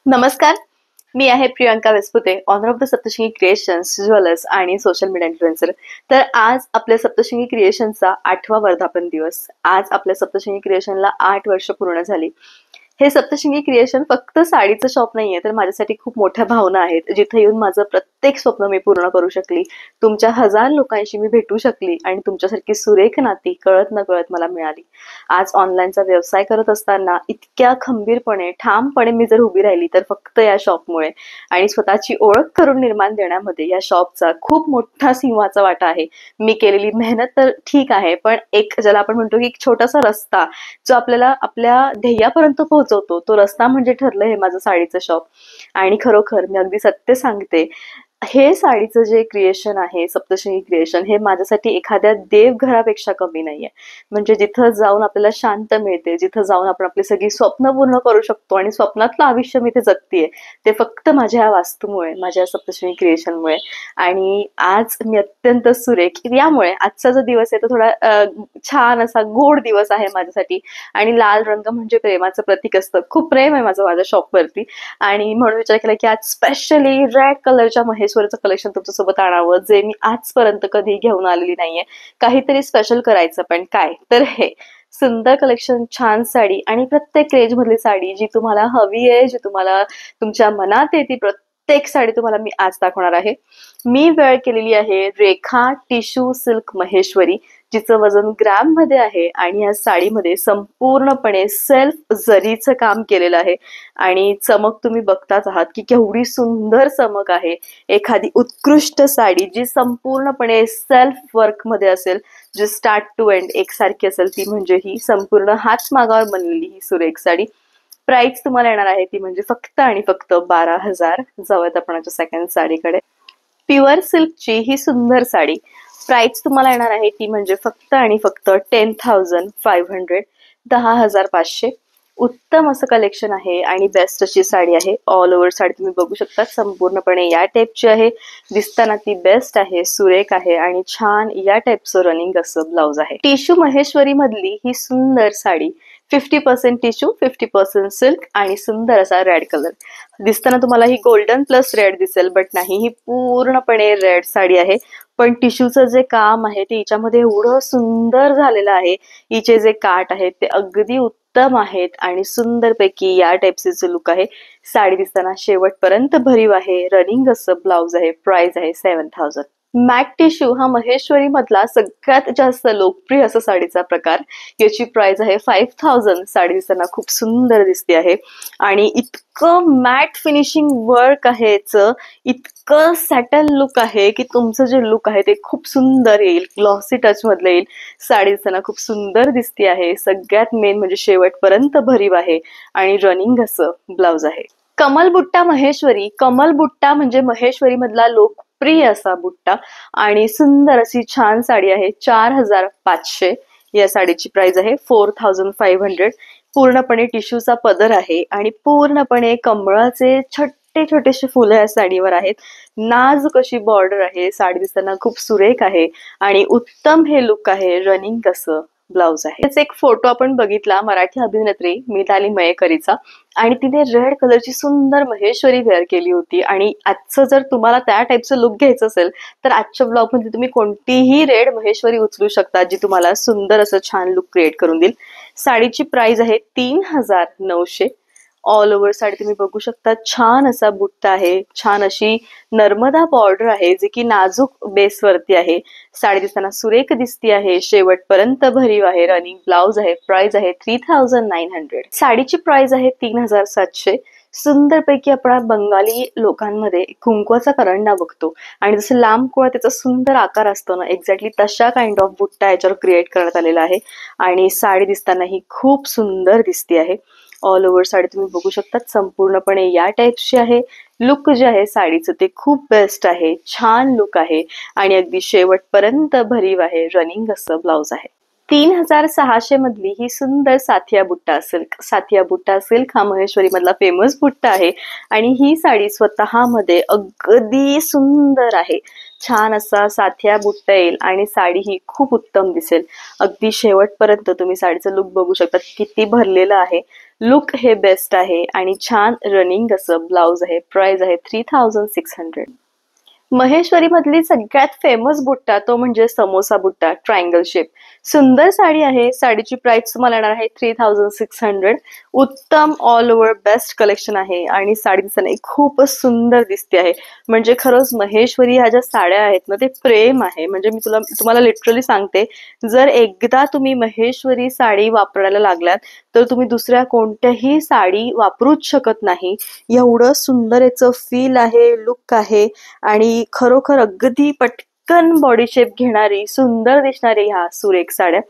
नमस्कार. मी आहे Priyanka Vesapute, owner of the Saptashrungi creations, jewellers आणि सोशल मीडिया इन्फ्लुएन्सर. तर आज आपल्या सप्तशृंगी क्रिएशनचा 8वा वर्धापन दिवस. आज आपल्या सप्तशृंगी क्रिएशनला 8 वर्ष पूर्ण झाली. हे सप्तशृंगी क्रिएशन फक्त साडीचं शॉप नाहीये, तर माझ्यासाठी खूप मोठ्या भावना आहेत. जिथे येऊन माझं प्रत्येक स्वप्न मी पूर्ण करू शकली, तुमच्या 1000 लोकांशी मी भेटू शकली आणि तुमच्यासारखी सुरेख नाती कळत नकळत मला मिळाली. आज ऑनलाईनचा व्यवसाय करत असताना इतक्या खंबीरपणे, ठामपणे मी जर उभी राहिली तर फक्त या शॉपमुळे. आणि स्वतःची ओळख करून निर्माण देण्यामध्ये या शॉपचा खूप मोठा सिंहाचा वाटा आहे. मी केलेली मेहनत तर ठीक आहे, पण एक ज्याला आपण म्हणतो की एक छोटासा रस्ता जो आपल्याला आपल्या ध्येयापर्यंत पोहोचवतो, तो रस्ता म्हणजे ठरलं हे माझं साडीचं शॉप. आणि खरोखर मी अगदी सत्य सांगते, हे साडीचं जे क्रिएशन आहे, सप्तशृंगी क्रिएशन, हे माझ्यासाठी एखाद्या देवघरापेक्षा कमी नाहीये. म्हणजे जिथं जाऊन आपल्याला शांत मिळते, जिथं जाऊन आपण आपली सगळी स्वप्न पूर्ण करू शकतो आणि स्वप्नातलं आयुष्य मी ते जगतीये, ते फक्त माझ्या या वास्तूमुळे, माझ्या सप्तशृंगी क्रिएशनमुळे. आणि आज मी अत्यंत सुरेख यामुळे आजचा जो दिवस आहे तो थोडा छान असा गोड दिवस आहे माझ्यासाठी. आणि लाल रंग म्हणजे प्रेमाचं प्रतीक असतं. खूप प्रेम आहे माझं माझ्या शॉपवरती. आणि म्हणून विचार केला की आज स्पेशली रेड कलरच्या महेश्वरचं कलेक्शन तुमच्यासोबत आणावं, जे मी आजपर्यंत कधी घेऊन आलेली नाहीये. काहीतरी स्पेशल करायचं, पण काय तर हे सुंदर कलेक्शन, छान साडी आणि प्रत्येक रेंज मधली साडी जी तुम्हाला हवी आहे, जी तुम्हाला तुमच्या मनात येते, प्रत्येक साडी तुम्हाला मी आज दाखवणार आहे. मी वेअर केलेली आहे रेखा टिश्यू सिल्क महेश्वरी, जिचं वजन ग्रॅम मध्ये आहे. आणि या साडीमध्ये संपूर्णपणे सेल्फ जरीचं काम केलेलं आहे. आणि चमक तुम्ही बघताच आहात की केवढी सुंदर चमक आहे. एखादी उत्कृष्ट साडी जी संपूर्णपणे सेल्फ वर्क मध्ये असेल, जी स्टार्ट टू एंड एकसारखी असेल, ती म्हणजे ही संपूर्ण हातमागावर बनलेली ही सुरेख साडी. प्राइस तुम्हाला येणार आहे ती म्हणजे फक्त आणि फक्त 12,000. जाऊयात आपण सेकंड साडीकडे. प्युअर सिल्कची ही सुंदर साडी, प्राइस तुम्हाला येणार आहे ती म्हणजे फक्त आणि फक्त 10,500, 10,500. उत्तम असं कलेक्शन आहे आणि बेस्ट अशी साडी आहे. ऑल ओव्हर साडी तुम्ही बघू शकता, संपूर्णपणे या टाईपची आहे. दिसताना ती बेस्ट आहे, सुरेख आहे आणि छान या टाईपचं रनिंग असं ब्लाउज आहे. टिश्यू महेश्वरी मधली ही सुंदर साडी, 50% टिश्यू, 50% सिल्क आणि सुंदर असा रेड कलर. दिसताना तुम्हाला ही गोल्डन प्लस रेड दिसेल, बट नाही, ही पूर्णपणे रेड साडी आहे. पण टिश्यूचं जे काम आहे ते हिच्यामध्ये एवढं सुंदर झालेलं आहे. हिचे जे काठ आहेत ते अगदी उत्तम आहेत आणि सुंदरपैकी या टाईपचे जो लुक आहे. साडी दिसताना शेवटपर्यंत भरीव आहे. रनिंग असं ब्लाउज आहे. प्राइस आहे 7,000. मॅट टिश्यू हा महेश्वरी मधला सगळ्यात जास्त लोकप्रिय असा साडीचा प्रकार. याची प्राइस आहे 5,000. साडी दिसताना खूप सुंदर दिसते आहे आणि इतकं मॅट फिनिशिंग वर्क आहे, इतकं सॅटल लुक आहे की तुमचं जे लुक आहे ते खूप सुंदर येईल, ग्लॉसी टच मधलं येईल. साडी दिसताना खूप सुंदर दिसते आहे. सगळ्यात मेन म्हणजे शेवटपर्यंत भरीव आहे आणि रनिंग असं ब्लाउज आहे. कमल बुट्टा महेश्वरी. कमल बुट्टा म्हणजे महेश्वरी मधला लोकप्रिय असा बुट्टा आणि सुंदर अशी छान साडी आहे. 4,500 या साडीची प्राइस आहे. 4,500. पूर्णपणे टिश्यूचा पदर आहे आणि पूर्णपणे कमळाचे छोटे छोटेसे फुलं या साडीवर आहेत. नाजूक अशी बॉर्डर आहे. साडी दिसताना खूप सुरेख आहे आणि उत्तम हे लुक आहे. रनिंग असं ब्लाउज आहे. त्याचा एक फोटो आपण बघितला मराठी अभिनेत्री मिताली मयेकरीचा आणि तिने रेड कलरची सुंदर महेश्वरी वेअर केली होती. आणि आजचं जर तुम्हाला त्या टाईपचं लुक घ्यायचं असेल तर आजच्या ब्लॉग मध्ये तुम्ही कोणतीही रेड महेश्वरी उचलू शकता, जी तुम्हाला सुंदर असं छान लुक क्रिएट करून देईल. साडीची प्राइस आहे 3,900. ऑल ओव्हर साडी तुम्ही बघू शकता. छान असा बुट्टा आहे, छान अशी नर्मदा बॉर्डर आहे जी की नाजूक बेस वरती आहे. साडी दिसताना सुरेख दिसती आहे. शेवटपर्यंत भरीव आहे. रनिंग ब्लाउज आहे. प्राइस आहे 3,900. साडीची प्राइस आहे 3,700. सुंदरपैकी आपण बंगाली लोकांमध्ये कुंकवाचा करंडा बघतो आणि जसं लांब कुळा त्याचा सुंदर आकार असतो ना, एक्झॅक्टली तशा काइंड ऑफ बुट्टा याच्यावर क्रिएट करण्यात आलेला आहे. आणि साडी दिसताना ही खूप सुंदर दिसते आहे. ऑल ओव्हर साडी तुम्ही बघू शकता, संपूर्णपणे या टाईपची आहे. लुक जे आहे साडीचं ते खूप बेस्ट आहे. छान लुक आहे आणि अगदी शेवटपर्यंत भरीव आहे. रनिंग असं ब्लाउज आहे. 3,600 मधली ही सुंदर साथिया बुट्टा सिल्क. साथिया बुट्टा सिल्क हा महेश्वरी मधला फेमस बुट्टा आहे आणि ही साडी स्वतःमध्ये अगदी सुंदर आहे. छान असा साथिया बुट्टा येईल आणि साडी ही खूप उत्तम दिसेल. अगदी शेवटपर्यंत तुम्ही साडीचं लुक बघू शकता, किती भरलेलं आहे. लुक हे बेस्ट आहे आणि छान रनिंग असं ब्लाउज आहे. प्राइस आहे 3600. महेश्वरी मधली सगळ्यात फेमस बुट्टा तो म्हणजे समोसा बुट्टा, ट्रायंगल शेप. सुंदर साडी आहे. साडीची प्राइस तुम्हाला येणार आहे 3600. उत्तम ऑल ओव्हर बेस्ट कलेक्शन आहे आणि साडी दिसताना खूपच सुंदर दिसते आहे. म्हणजे खरंच महेश्वरी ह्या ज्या साड्या आहेत ना, ते प्रेम आहे. म्हणजे मी तुम्हाला लिटरली सांगते, जर एकदा तुम्ही महेश्वरी साडी वापरायला लागलात तर तुम्ही दुसऱ्या कोणत्याही साडी वापरूच शकत नाही. एवढं सुंदर याचं फील आहे, लुक आहे आणि खरोखर अगदी पटकन बॉडी शेप घेणारी, सुंदर दिसणारी ह्या सुरेख साड्या.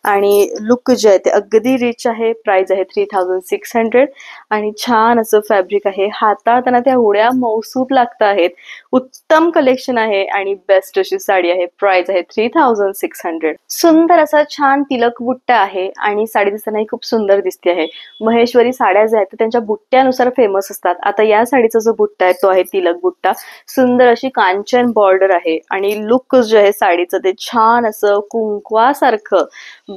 आणि लुक जे आहे ते अगदी रिच आहे. प्राइस आहे 3600 आणि छान असं फॅब्रिक आहे. हाताळताना त्या उड्या मौसूद लागत आहेत. उत्तम कलेक्शन आहे आणि बेस्ट अशी साडी आहे. प्राइस आहे 3600. सुंदर असा छान तिलक बुट्टा आहे आणि साडी दिसतानाही खूप सुंदर दिसते आहे. महेश्वरी साड्या ज्या आहेत त्या त्यांच्या बुट्ट्यानुसार फेमस असतात. आता या साडीचा जो बुट्टा आहे तो आहे तिलक बुट्टा. सुंदर अशी कांचन बॉर्डर आहे आणि लुक जे आहे साडीचं ते छान असं कुंकवासारखं,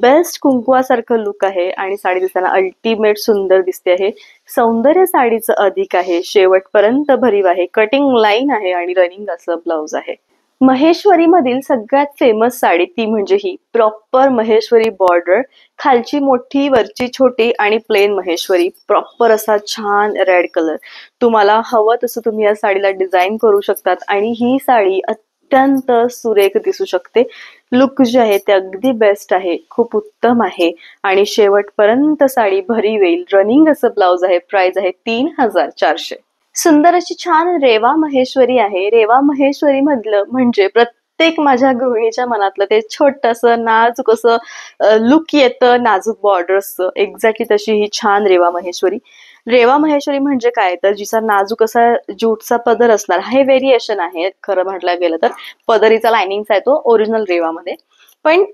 बेस्ट कुंकवासारखं लुक आहे आणि साडी दिसताना अल्टिमेट सुंदर दिसते आहे. सौंदर्य साडीचं अधिक आहे. शेवटपर्यंत भरीव आहे. कटिंग लाईन आहे आणि रनिंग असं ब्लाउज आहे. महेश्वरी मधील सगळ्यात फेमस साडी ती म्हणजे ही प्रॉपर महेश्वरी बॉर्डर, खालची मोठी वरची छोटी आणि प्लेन महेश्वरी. प्रॉपर असा छान रेड कलर. तुम्हाला हवं तसं तुम्ही या साडीला डिझाईन करू शकतात आणि ही साडी अत्यंत सुरेख दिसू शकते. लुक जे आहे ते अगदी बेस्ट आहे, खूप उत्तम आहे आणि शेवटपर्यंत साडी भरीव येईल. रनिंग असं ब्लाउज आहे. प्राइस आहे 3400. सुंदर अशी छान रेवा महेश्वरी आहे. रेवा महेश्वरी मधलं म्हणजे प्रत्येक माझ्या गृहिणीच्या मनातलं ते छोटस नाजूक असं लुक येतं, नाजूक बॉर्डर्सचं. एक्झॅक्टली तशी ही छान रेवा महेश्वरी. रेवा महेश्वरी म्हणजे काय तर जिचा नाजूक असा ज्यूटचा पदर असणार. हे व्हेरिएशन आहे खरं म्हटलं गेलं तर. पदरीचा लाइनिंगचा आहे तो ओरिजिनल रेवामध्ये. पण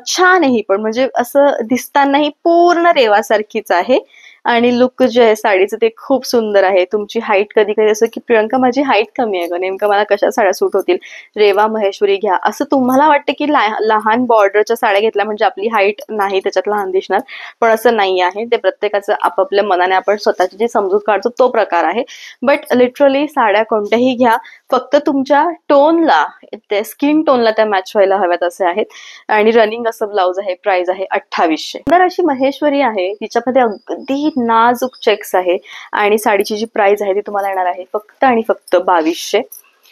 छान आहे ही पण, म्हणजे असं दिसतानाही पूर्ण रेवासारखीच आहे आणि लुक जे आहे साडीचं ते खूप सुंदर आहे. तुमची हाईट कधी कधी असं की प्रियंका माझी हाईट कमी आहे ग, नेमकं मला कशा साड्या सूट होतील, रेवा महेश्वरी घ्या असं तुम्हाला वाटतं की लहान बॉर्डरच्या साड्या घेतल्या म्हणजे आपली हाईट नाही त्याच्यात लहान दिसणार, पण असं नाही आहे. ते प्रत्येकाचं आपापल्या मनाने आपण स्वतःची जी समजूत काढतो तो प्रकार आहे. बट लिटरली साड्या कोणत्याही घ्या, फक्त तुमच्या टोनला, त्या स्किन टोनला त्या मॅच व्हायला हव्यात असे आहेत. आणि रनिंग असं ब्लाउज आहे. प्राइस आहे 2800. सुंदर अशी महेश्वरी आहे. तिच्यामध्ये अगदी नाजूक चेक्स आहे आणि साडीची जी प्राइस आहे ती तुम्हाला येणार आहे फक्त आणि फक्त 2200.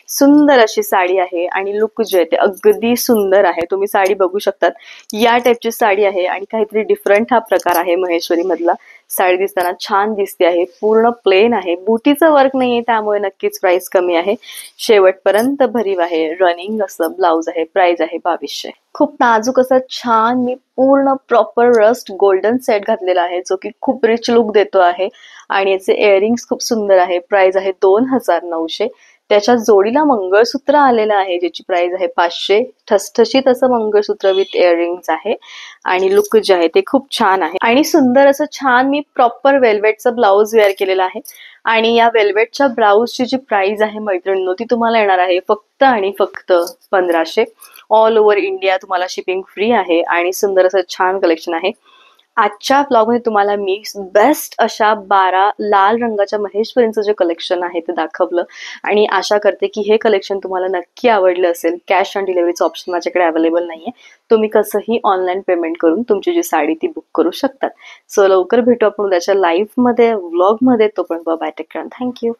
सुंदर अशी साडी आहे आणि लुक जे आहे ते अगदी सुंदर आहे. तुम्ही साडी बघू शकतात, या टाइपची साडी आहे आणि काहीतरी डिफरंट हा प्रकार आहे महेश्वरी मधला. साडी दिसताना छान दिसते आहे. पूर्ण प्लेन आहे, बुटीचं वर्क नाहीये, त्यामुळे नक्कीच प्राइस कमी आहे. शेवटपर्यंत भरीव आहे. रनिंग असं ब्लाउज आहे. प्राइस आहे 2200. खूप नाजूक असं छान मी पूर्ण प्रॉपर रस्ट गोल्डन सेट घातलेला आहे जो की खूप रिच लुक देतो आहे आणि याचे इयरिंग्स खूप सुंदर आहे. प्राइस आहे 2900. त्याच्या जोडीला मंगळसूत्र आलेलं आहे ज्याची प्राइस आहे 500. ठसठशीत असं मंगळसूत्र विथ इयरिंग्स आहे आणि लुक जे आहे ते खूप छान आहे. आणि सुंदर असं छान मी प्रॉपर वेल्वेटचं ब्लाउज वेअर केलेलं आहे आणि या वेल्वेटच्या ब्लाउजची जी प्राइस आहे मैत्रिणींनो ती तुम्हाला येणार आहे फक्त आणि फक्त 1500. ऑल ओव्हर इंडिया तुम्हाला शिपिंग फ्री आहे आणि सुंदर असं छान कलेक्शन आहे. आजच्या ब्लॉगमध्ये तुम्हाला मी बेस्ट अशा 12 लाल रंगाच्या महेश्वरींचं जे कलेक्शन आहे ते दाखवलं आणि आशा करते की हे कलेक्शन तुम्हाला नक्की आवडलं असेल. कॅश ऑन डिलिव्हरीचं ऑप्शन माझ्याकडे अवेलेबल नाहीये. तुम्ही कसंही ऑनलाईन पेमेंट करून तुमची जी साडी ती बुक करू शकतात. सो लवकर भेटू आपण उद्याच्या लाईव्ह मध्ये, व्लॉग मध्ये. तोपर्यंत बाय, टेक केअर, थँक्यू.